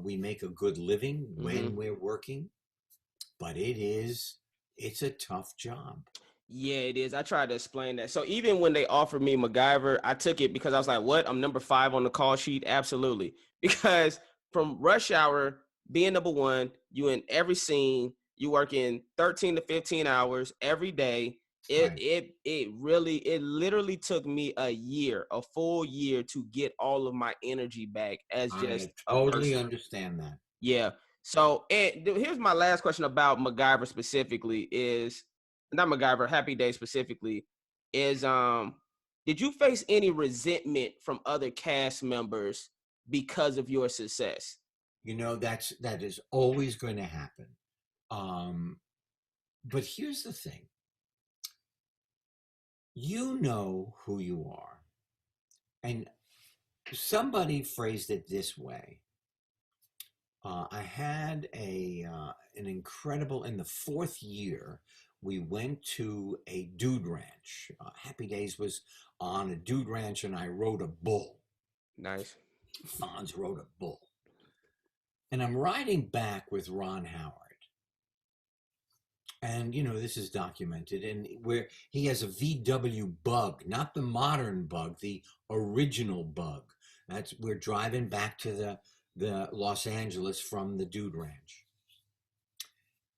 We make a good living when we're working, but it's a tough job. Yeah, it is. I tried to explain that. So even when they offered me MacGyver, I took it because I was like, what? I'm number 5 on the call sheet? Absolutely. Because from Rush Hour, being number 1, you in every scene, you work in 13 to 15 hours every day. It literally took me a full year to get all of my energy back as just I totally understand that. Yeah. So here's my last question about MacGyver specifically is not MacGyver, Happy Day specifically is did you face any resentment from other cast members because of your success? You know, that is always going to happen. But here's the thing. You know who you are. And somebody phrased it this way. I had an incredible, in the 4th year, we went to a dude ranch. Happy Days was on a dude ranch, and I rode a bull. Nice. Fonz rode a bull. And I'm riding back with Ron Howard. And, you know, this is documented. And where he has a VW Bug, not the modern Bug, the original Bug. We're driving back to the Los Angeles from the dude ranch.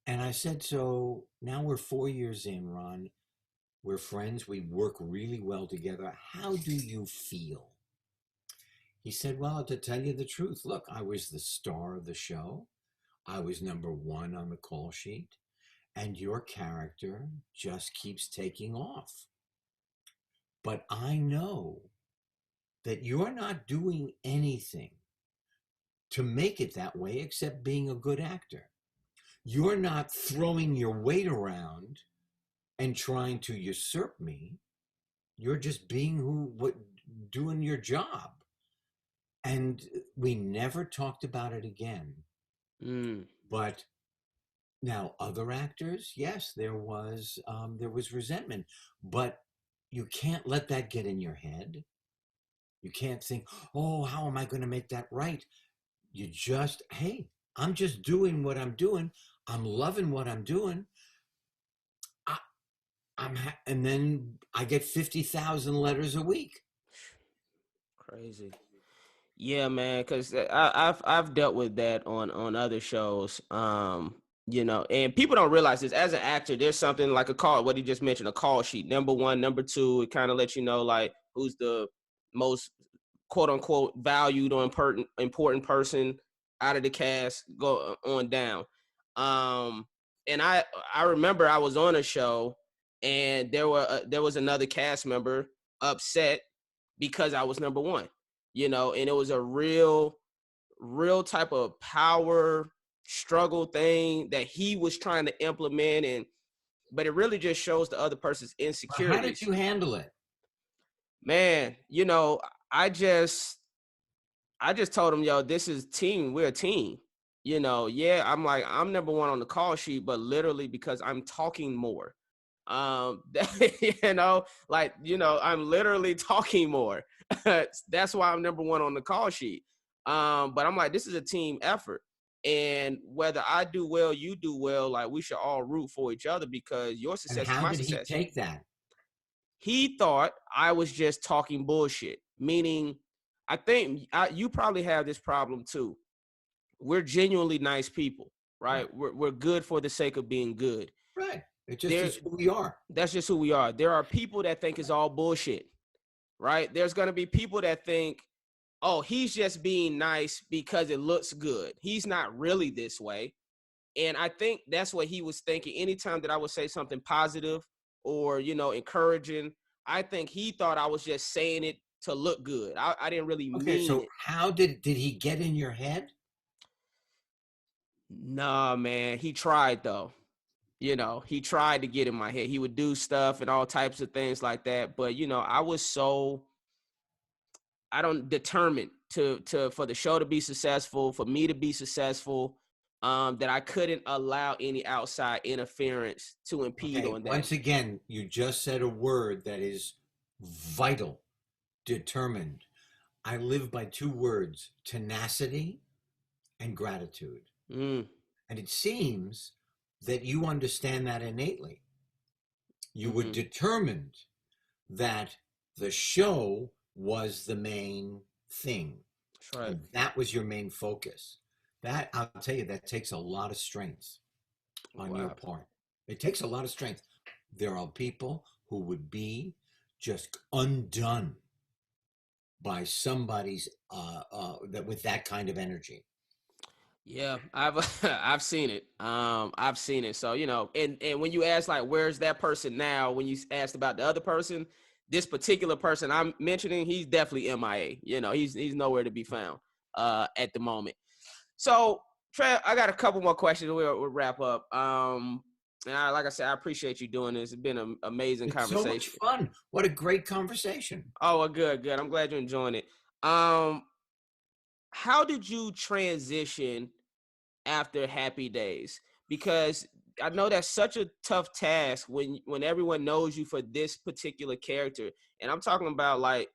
And I said, so now we're 4 years in, Ron. We're friends. We work really well together. How do you feel? He said, well, to tell you the truth, look, I was the star of the show. I was number 1 on the call sheet. And your character just keeps taking off. But I know that you're not doing anything to make it that way except being a good actor. You're not throwing your weight around and trying to usurp me. You're just being doing your job. And we never talked about it again. But now other actors, yes, there was resentment, but you can't let that get in your head. You can't think, oh, how am I going to make that right? You just, hey, I'm just doing what I'm doing. I'm loving what I'm doing. And then I get 50,000 letters a week. Crazy. Yeah, man, because I've dealt with that on other shows. You know, and people don't realize this. As an actor, there's something like a call, what he just mentioned, a call sheet. Number 1, number 2, it kind of lets you know like who's the most quote unquote valued or important person out of the cast, go on down. And I remember I was on a show and there was another cast member upset because I was number 1, you know, and it was a real type of power struggle thing that he was trying to implement, but it really just shows the other person's insecurities. How did you handle it? Man, you know, I just told him, yo, this is team. We're a team. You know, yeah, I'm number 1 on the call sheet, but literally because I'm talking more. You know, like, you know, I'm literally talking more. That's why I'm number one on the call sheet. But I'm like, this is a team effort. And whether I do well, you do well, like we should all root for each other because your And success is how my did he success. take that? He thought I was just talking bullshit, meaning I think you probably have this problem too. We're genuinely nice people, right? We're good for the sake of being good. Right. It just is who we are. That's just who we are. There are people that think it's all bullshit, right? There's going to be people that think, oh, he's just being nice because it looks good. He's not really this way. And I think that's what he was thinking. Anytime that I would say something positive or, you know, encouraging, I think he thought I was just saying it to look good. I didn't really mean so it. How did he get in your head? Nah, man, he tried though. You know, he tried to get in my head. He would do stuff and all types of things like that. But, you know, I was so determined to for the show to be successful, for me to be successful, that I couldn't allow any outside interference to impede on that. Once again, you just said a word that is vital: determined. I live by two words: tenacity and gratitude. And it seems that you understand that innately. You were determined that the show was the main thing. That's right. And that was your main focus. That, I'll tell you, that takes a lot of strength on your part. It takes a lot of strength. There are people who would be just undone by somebody's that with that kind of energy. Yeah, I've seen it. I've seen it. So, you know, and when you ask like, where's that person now? When you asked about the other person, this particular person I'm mentioning, he's definitely MIA. You know, he's nowhere to be found at the moment. So, Trev, I got a couple more questions. We'll wrap up. And like I said, I appreciate you doing this. It's been an amazing conversation. So much fun. What a great conversation. Oh, well, good. I'm glad you're enjoying it. How did you transition after Happy Days? Because I know that's such a tough task when everyone knows you for this particular character. And I'm talking about like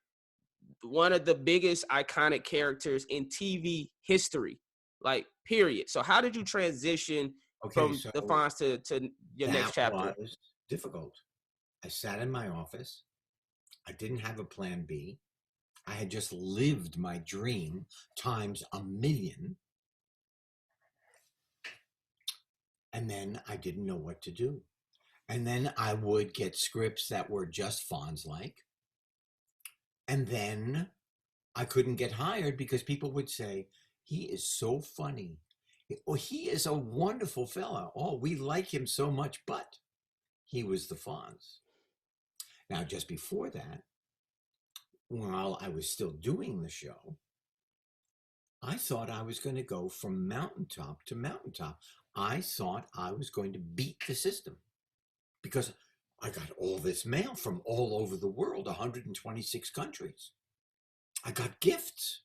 one of the biggest iconic characters in TV history, like period. So how did you transition from the Fonz to your next chapter? That was difficult. I sat in my office. I didn't have a plan B. I had just lived my dream times a million. And then I didn't know what to do. And then I would get scripts that were just Fonz-like. And then I couldn't get hired because people would say, he is so funny. Or he is a wonderful fella. Oh, we like him so much, but he was the Fonz. Now, just before that, while I was still doing the show, I thought I was going to go from mountaintop to mountaintop. I thought I was going to beat the system because I got all this mail from all over the world, 126 countries. I got gifts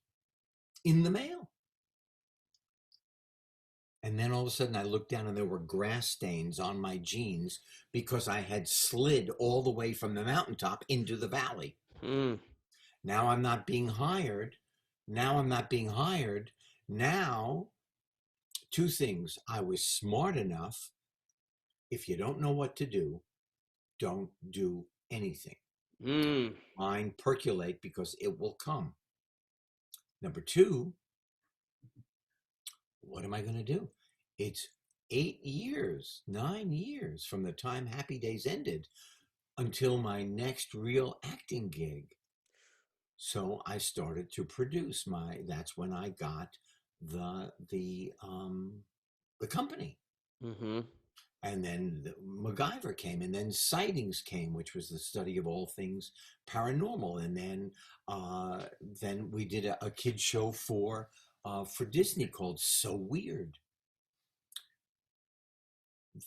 in the mail. And then all of a sudden I looked down and there were grass stains on my jeans because I had slid all the way from the mountaintop into the valley. Now I'm not being hired. Now, two things. I was smart enough. If you don't know what to do, don't do anything. Mind percolate because it will come. Number two, what am I going to do? It's 9 years from the time Happy Days ended until my next real acting gig. So I started to produce that's when I got the company. And then MacGyver came, and then Sightings came, which was the study of all things paranormal. And then we did a kid show for Disney called So Weird.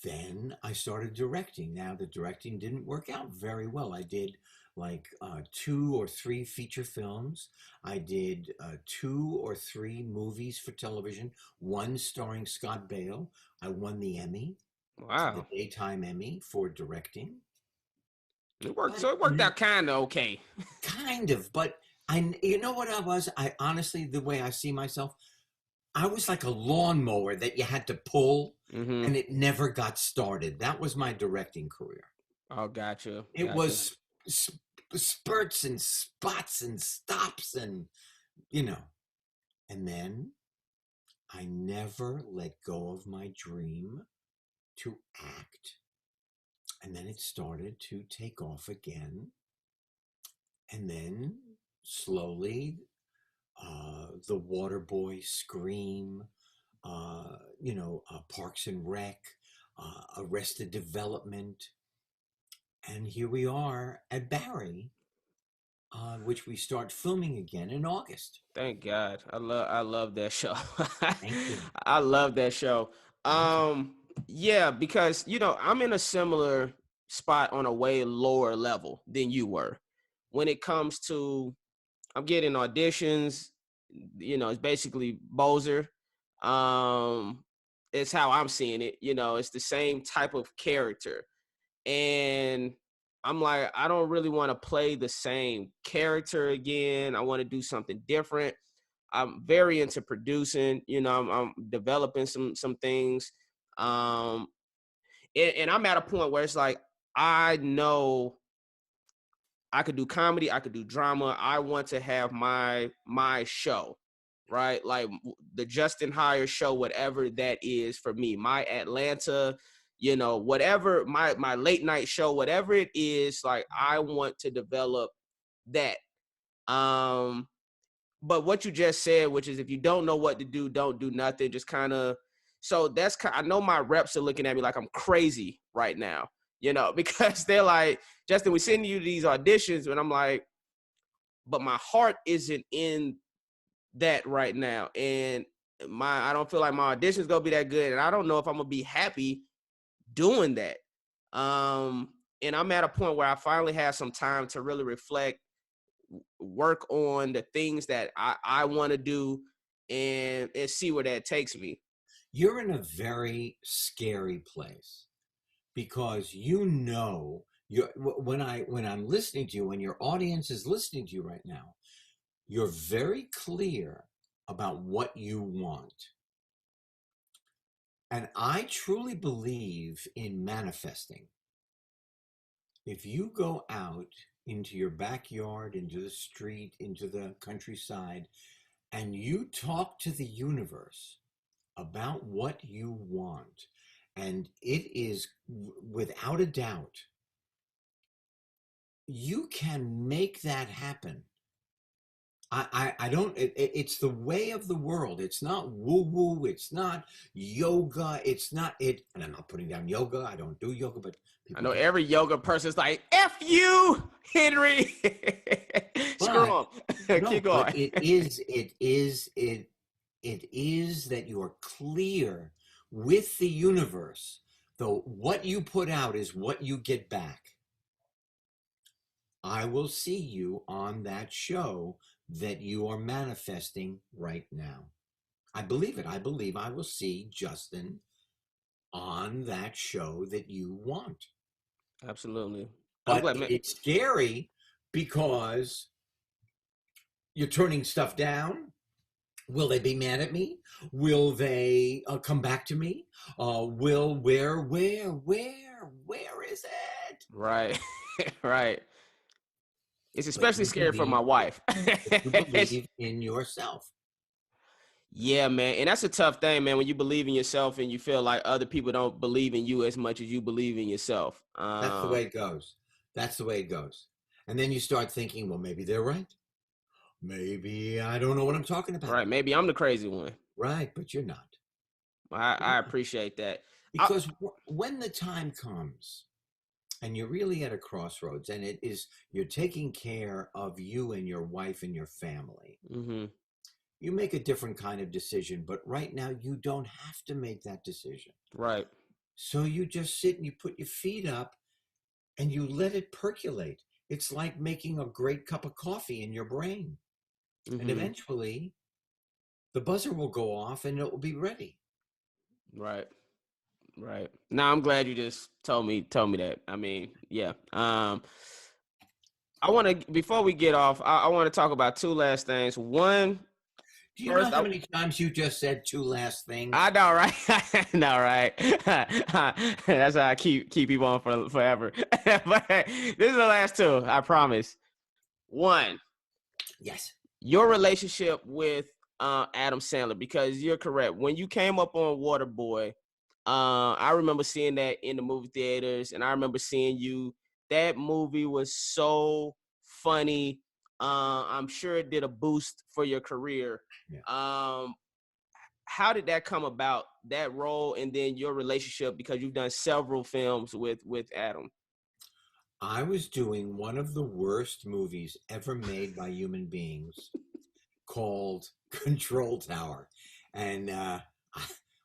Then I started directing. Now the directing didn't work out very well. I did like 2 or 3 feature films. I did 2 or 3 movies for television, one starring Scott Baio. I won the Emmy. Wow. The Daytime Emmy for directing. It worked. But So it worked out kind of okay. kind of, but you know what I was? I honestly, the way I see myself, I was like a lawnmower that you had to pull Mm-hmm. and it never got started. That was my directing career. Oh, gotcha. It Gotcha. was spurts and spots and stops and, you know, and then I never let go of my dream to act. And then it started to take off again. And then slowly, the Waterboy, Scream, Parks and Rec, Arrested Development, and here we are at Barry, which we start filming again in August. Thank God. I love that show. Thank you. I love that show. Thank you. Yeah, because I'm in a similar spot on a way lower level than you were. When it comes to I'm getting auditions, it's basically Bozer. It's how I'm seeing it. It's the same type of character. And I'm like, I don't really want to play the same character again. I want to do something different. I'm very into producing. I'm developing some things, and I'm at a point where it's like I know I could do comedy, I could do drama. I want to have my show, right? Like the Justin Hire show, whatever that is for me. My Atlanta, whatever my late night show, whatever it is, like I want to develop that. But what you just said, which is if you don't know what to do, don't do nothing. Just kind of. So that's I know my reps are looking at me like I'm crazy right now, because they're like, Justin, we send you these auditions, and I'm like, but my heart isn't in that right now, and I don't feel like my audition's gonna be that good, and I don't know if I'm gonna be happy doing that. And I'm at a point where I finally have some time to really reflect, work on the things that I want to do, and see where that takes me. You're in a very scary place because when I'm listening to you, when your audience is listening to you right now, you're very clear about what you want. And I truly believe in manifesting. If you go out into your backyard, into the street, into the countryside, and you talk to the universe about what you want, and it is without a doubt, you can make that happen. I don't, it's the way of the world. It's not woo woo. It's not yoga. It's not it. And I'm not putting down yoga. I don't do yoga, but I people know get, every yoga person's like, F you, Henry. Screw them. no, Keep but going. it is that you are clear with the universe. Though what you put out is what you get back. I will see you on that show that you are manifesting right now. I believe it. I believe I will see Justin on that show that you want. Absolutely. I'm But glad, man. it's scary because you're turning stuff down. Will they be mad at me? Will they come back to me? Where is it? Right. Right. It's But especially you scary for my believe, wife. but you believe in yourself. Yeah, man. And that's a tough thing, man, when you believe in yourself and you feel like other people don't believe in you as much as you believe in yourself. That's the way it goes. That's the way it goes. And then you start thinking, well, maybe they're right. Maybe I don't know what I'm talking about. Right. Maybe I'm the crazy one. Right, but you're not. I appreciate that. Because when the time comes and you're really at a crossroads and you're taking care of you and your wife and your family, you make a different kind of decision. But right now, you don't have to make that decision. Right. So you just sit and you put your feet up and you let it percolate. It's like making a great cup of coffee in your brain. And eventually, the buzzer will go off and it will be ready. Right. Right. Now I'm glad you just told me that. I mean, yeah. I want to before we get off, I want to talk about two last things. One, Do you know first, how many times you just said two last things? I know, right? I know, right? That's how I keep people on for forever. But this is the last two, I promise. One, Yes. your relationship with Adam Sandler, because you're correct. When you came up on Waterboy, I remember seeing that in the movie theaters, and I remember seeing you. That movie was so funny. I'm sure it did a boost for your career. Yeah. How did that come about, that role, and then your relationship, because you've done several films with Adam? I was doing one of the worst movies ever made by human beings called Control Tower, and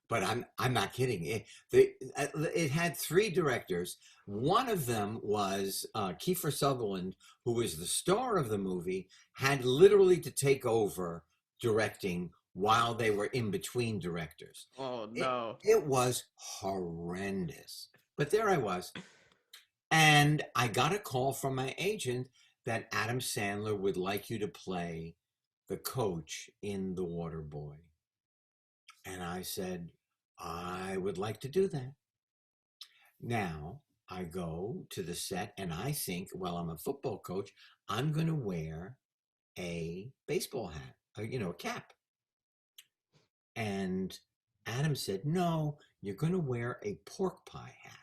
but I'm not kidding. It had three directors. One of them was Kiefer Sutherland, who was the star of the movie, had literally to take over directing while they were in between directors. Oh no. It was horrendous. But there I was. And I got a call from my agent that Adam Sandler would like you to play the coach in The Waterboy. And I said, I would like to do that. Now I go to the set and I think, well, I'm a football coach. I'm going to wear a baseball hat, a cap. And Adam said, no, you're going to wear a pork pie hat.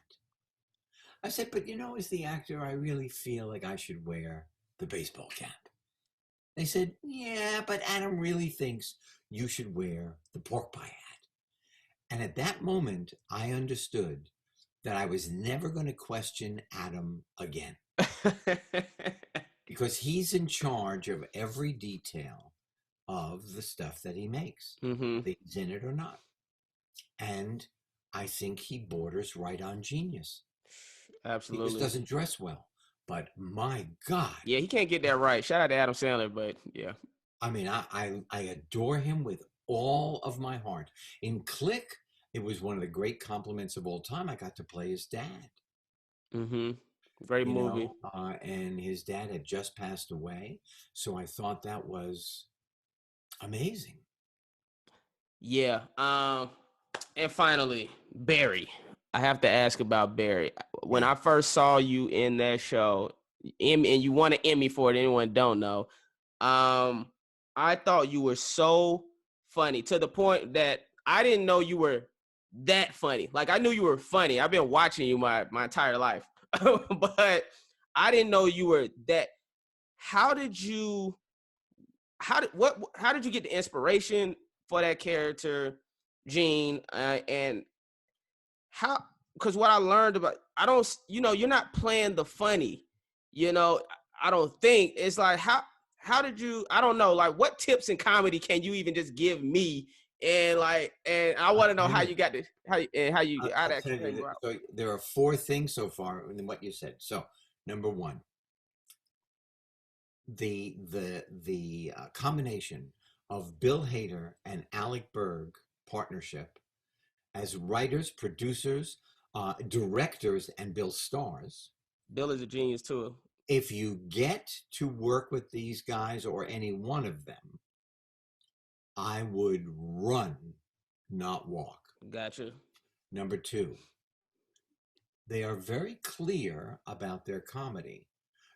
I said, but as the actor, I really feel like I should wear the baseball cap. They said, yeah, but Adam really thinks you should wear the pork pie hat. And at that moment, I understood that I was never going to question Adam again. Because he's in charge of every detail of the stuff that he makes, whether he's in it or not. And I think he borders right on genius. Absolutely. He just doesn't dress well. But my God. Yeah, he can't get that right. Shout out to Adam Sandler, but yeah. I mean, I adore him with all of my heart. In Click, it was one of the great compliments of all time. I got to play his dad. Great movie. And his dad had just passed away. So I thought that was amazing. Yeah. And finally, Barry. I have to ask about Barry. When I first saw you in that show, and you won an Emmy for it, anyone don't know, I thought you were so funny, to the point that I didn't know you were that funny. Like, I knew you were funny. I've been watching you my entire life. But I didn't know you were that. How did you get the inspiration for that character, Gene? And how, because what I learned about, you're not playing the funny, I don't think. It's like, how did you, I don't know, like, what tips in comedy can you even just give me? And I want to know how you got this, how you So there are four things so far in what you said. So number one, the combination of Bill Hader and Alec Berg partnership as writers, producers, directors, and Bill stars. Bill is a genius too. If you get to work with these guys or any one of them, I would run, not walk. Gotcha. Number two, they are very clear about their comedy.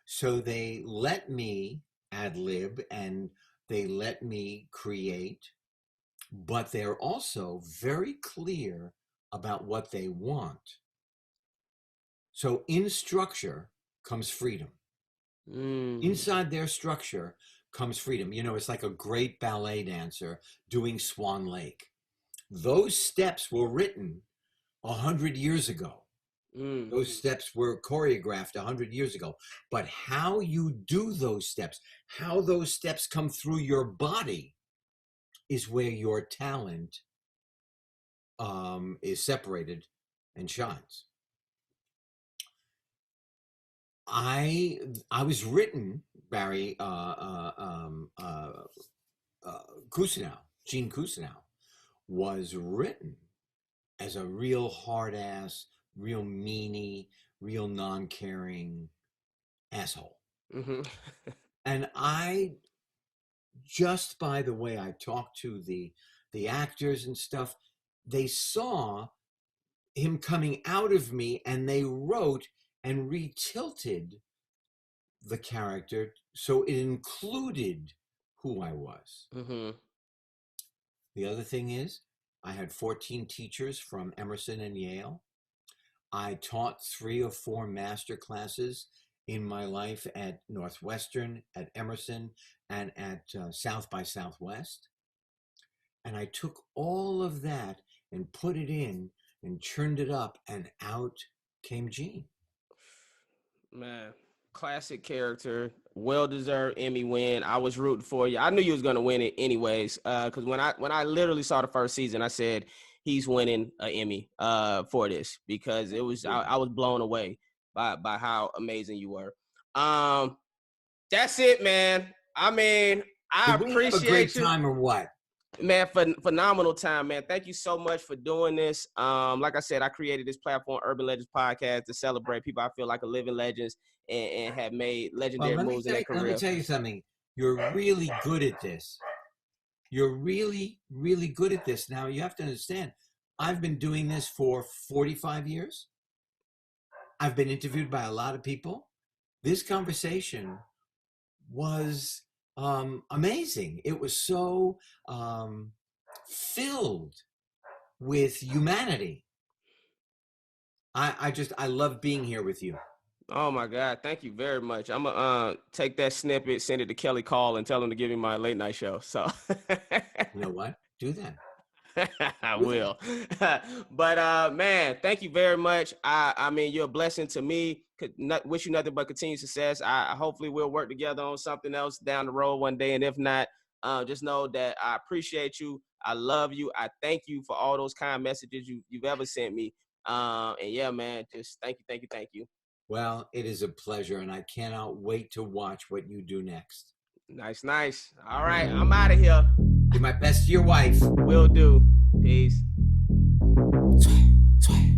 So they let me ad lib and they let me create, but they're also very clear about what they want. So in structure comes freedom. Inside their structure comes freedom. It's like a great ballet dancer doing Swan Lake. Those steps were written 100 years ago. Those steps were choreographed 100 years ago. But how you do those steps, how those steps come through your body, is where your talent is separated and shines. I was written, Barry, Cousineau, Gene Cousineau, was written as a real hard ass, real meanie, real non-caring asshole. Mm-hmm. And I, just by the way I talked to the actors and stuff, they saw him coming out of me, and they wrote and retilted the character so it included who I was. Mm-hmm. The other thing is, I had 14 teachers from Emerson and Yale. I taught 3 or 4 master classes in my life at Northwestern, at Emerson, and at South by Southwest. And I took all of that and put it in and churned it up, and out came Gene. Man, classic character, well-deserved Emmy win. I was rooting for you. I knew you was gonna win it anyways. Because when I literally saw the first season, I said he's winning an Emmy for this, because it was I was blown away by how amazing you were. That's it, man. I mean, I appreciate a great you. time or what? Man, phenomenal time, man. Thank you so much for doing this. Like I said, I created this platform, Urban Legends Podcast, to celebrate people I feel like are living legends and have made legendary moves in their career. Let me tell you something. You're really good at this. You're really, really good at this. Now, you have to understand, I've been doing this for 45 years. I've been interviewed by a lot of people. This conversation was amazing. It was so filled with humanity. I love being here with you. Oh my God, thank you very much. I'm gonna take that snippet, send it to Kelly Call, and tell him to give me my late night show. So you know what? Do that. I will. But man, thank you very much. I mean, you're a blessing to me. Wish you nothing but continued success. I hopefully we'll work together on something else down the road one day. And if not, just know that I appreciate you. I love you. I thank you for all those kind messages you've ever sent me. And yeah, man, just thank you. Well, it is a pleasure, and I cannot wait to watch what you do next. Nice. All right, I'm out of here. Do my best to your wife. Will do. Peace. Sway.